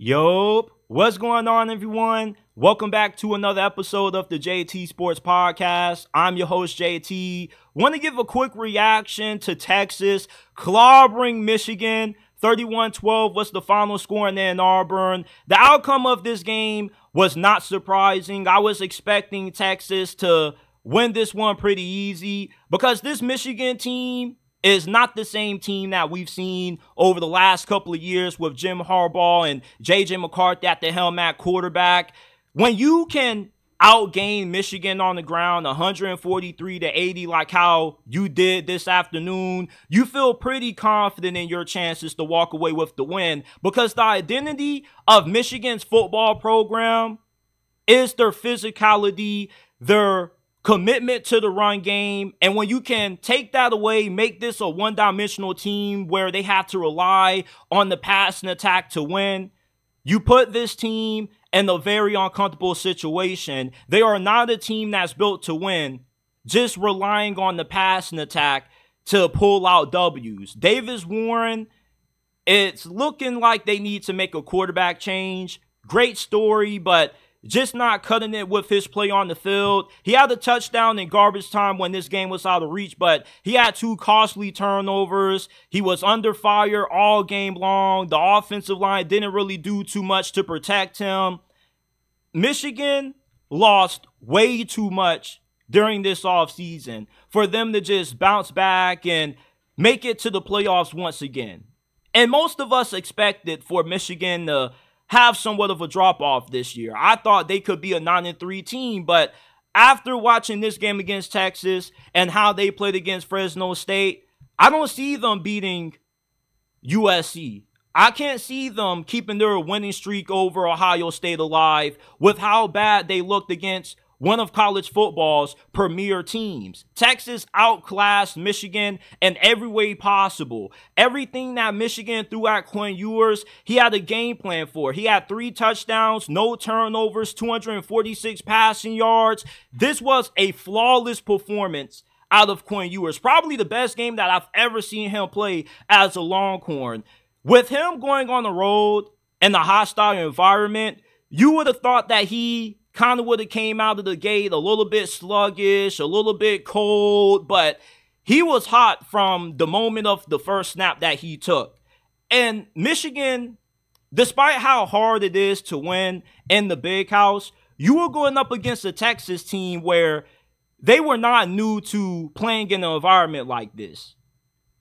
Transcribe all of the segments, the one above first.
Yo, what's going on, everyone? Welcome back to another episode of the JT Sports Podcast. I'm your host, JT. Want to give a quick reaction to Texas clobbering Michigan. 31-12 was the final score in Ann Arbor. The outcome of this game was not surprising. I was expecting Texas to win this one pretty easy because this Michigan team is not the same team that we've seen over the last couple of years with Jim Harbaugh and J.J. McCarthy at the helm at quarterback. When you can outgain Michigan on the ground 143-80 like how you did this afternoon, you feel pretty confident in your chances to walk away with the win because the identity of Michigan's football program is their physicality, their commitment to the run game. And when you can take that away, make this a one-dimensional team where they have to rely on the pass and attack to win, you put this team in a very uncomfortable situation. They are not a team that's built to win, just relying on the pass and attack to pull out W's. Davis Warren, it's looking like they need to make a quarterback change. Great story, but just not cutting it with his play on the field. He had a touchdown in garbage time when this game was out of reach, but he had two costly turnovers. He was under fire all game long. The offensive line didn't really do too much to protect him. Michigan lost way too much during this offseason for them to just bounce back and make it to the playoffs once again. And most of us expected for Michigan to have somewhat of a drop-off this year. I thought they could be a 9-3 team, but after watching this game against Texas and how they played against Fresno State, I don't see them beating USC. I can't see them keeping their winning streak over Ohio State alive with how bad they looked against one of college football's premier teams. Texas outclassed Michigan in every way possible. Everything that Michigan threw at Quinn Ewers, he had a game plan for. He had 3 touchdowns, no turnovers, 246 passing yards. This was a flawless performance out of Quinn Ewers. Probably the best game that I've ever seen him play as a Longhorn. With him going on the road in a hostile environment, you would have thought that he kind of would have came out of the gate a little bit sluggish, a little bit cold, but he was hot from the moment of the first snap that he took. And Michigan, despite how hard it is to win in the big house, you were going up against a Texas team where they were not new to playing in an environment like this.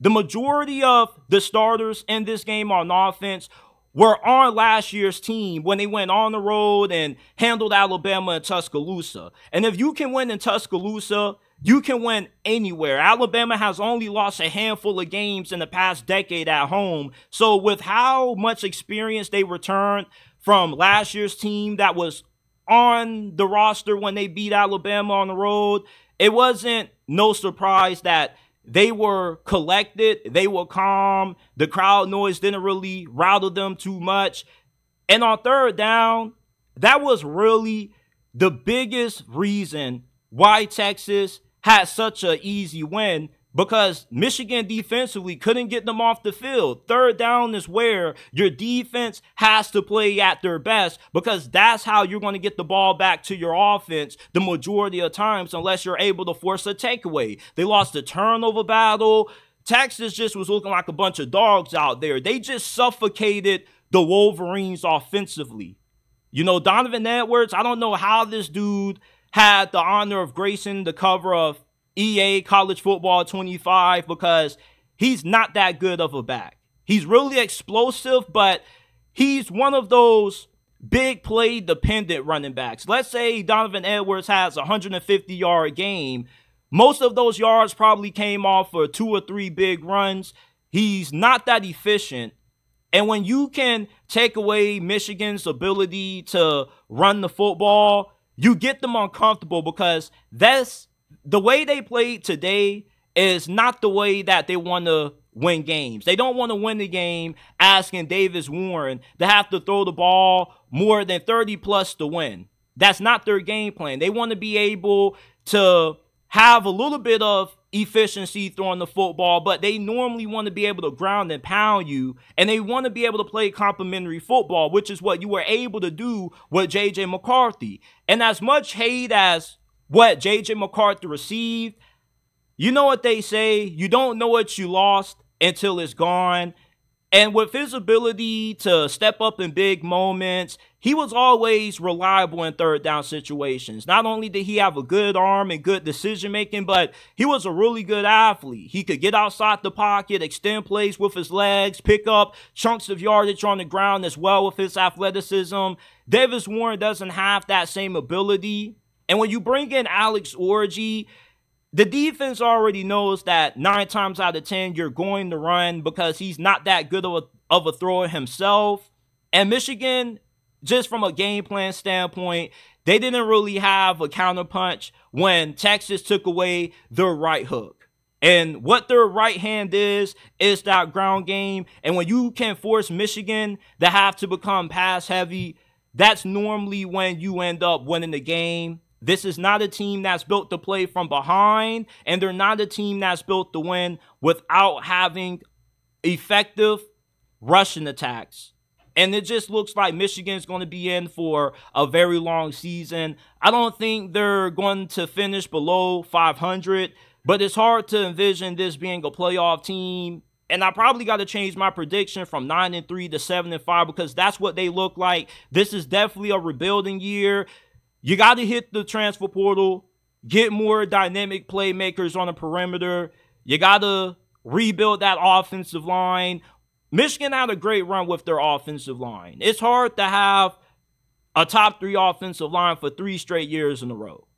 The majority of the starters in this game on offense were on last year's team when they went on the road and handled Alabama and Tuscaloosa. And if you can win in Tuscaloosa, you can win anywhere. Alabama has only lost a handful of games in the past decade at home. So with how much experience they returned from last year's team that was on the roster when they beat Alabama on the road, it wasn't no surprise that they were collected, they were calm, the crowd noise didn't really rattle them too much. And on third down, that was really the biggest reason why Texas had such an easy win, because Michigan defensively couldn't get them off the field. Third down is where your defense has to play at their best, because that's how you're going to get the ball back to your offense the majority of times, unless you're able to force a takeaway. They lost the turnover battle. Texas just was looking like a bunch of dogs out there. They just suffocated the Wolverines offensively. You know, Donovan Edwards, I don't know how this dude had the honor of gracing the cover of EA College Football 25, because he's not that good of a back. He's really explosive, but he's one of those big play dependent running backs. Let's say Donovan Edwards has a 150-yard game. Most of those yards probably came off for 2 or 3 big runs. He's not that efficient. And when you can take away Michigan's ability to run the football, you get them uncomfortable, because that's the way they played today is not the way that they want to win games. They don't want to win the game asking Davis Warren to have to throw the ball more than 30+ to win. That's not their game plan. They want to be able to have a little bit of efficiency throwing the football, but they normally want to be able to ground and pound you, and they want to be able to play complementary football, which is what you were able to do with J.J. McCarthy. And as much hate as what J.J. McCarthy received, you know what they say, you don't know what you lost until it's gone. And with his ability to step up in big moments, he was always reliable in third down situations. Not only did he have a good arm and good decision making, but he was a really good athlete. He could get outside the pocket, extend plays with his legs, pick up chunks of yardage on the ground as well with his athleticism. Davis Warren doesn't have that same ability. And when you bring in Alex Orji, the defense already knows that 9 times out of 10, you're going to run because he's not that good of a thrower himself. And Michigan, just from a game plan standpoint, they didn't really have a counterpunch when Texas took away their right hook. And what their right hand is that ground game. And when you can force Michigan to have to become pass heavy, that's normally when you end up winning the game. This is not a team that's built to play from behind, and they're not a team that's built to win without having effective rushing attacks. And it just looks like Michigan's going to be in for a very long season. I don't think they're going to finish below 500, but it's hard to envision this being a playoff team. And I probably got to change my prediction from 9-3 to 7-5 because that's what they look like. This is definitely a rebuilding year. You got to hit the transfer portal, get more dynamic playmakers on the perimeter. You got to rebuild that offensive line. Michigan had a great run with their offensive line. It's hard to have a top 3 offensive line for 3 straight years in a row.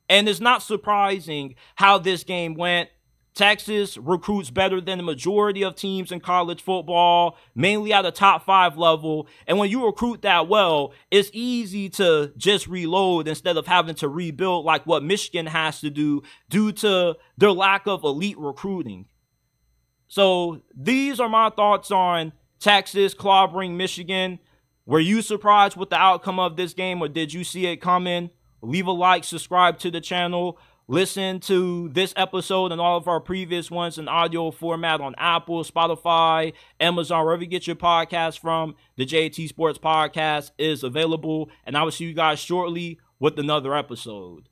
And it's not surprising how this game went. Texas recruits better than the majority of teams in college football, mainly at a top 5 level. And when you recruit that well, it's easy to just reload instead of having to rebuild like what Michigan has to do due to their lack of elite recruiting. So these are my thoughts on Texas clobbering Michigan. Were you surprised with the outcome of this game, or did you see it coming? Leave a like, subscribe to the channel. Listen to this episode and all of our previous ones in audio format on Apple, Spotify, Amazon, wherever you get your podcast from. The JT Sports Podcast is available, and I will see you guys shortly with another episode.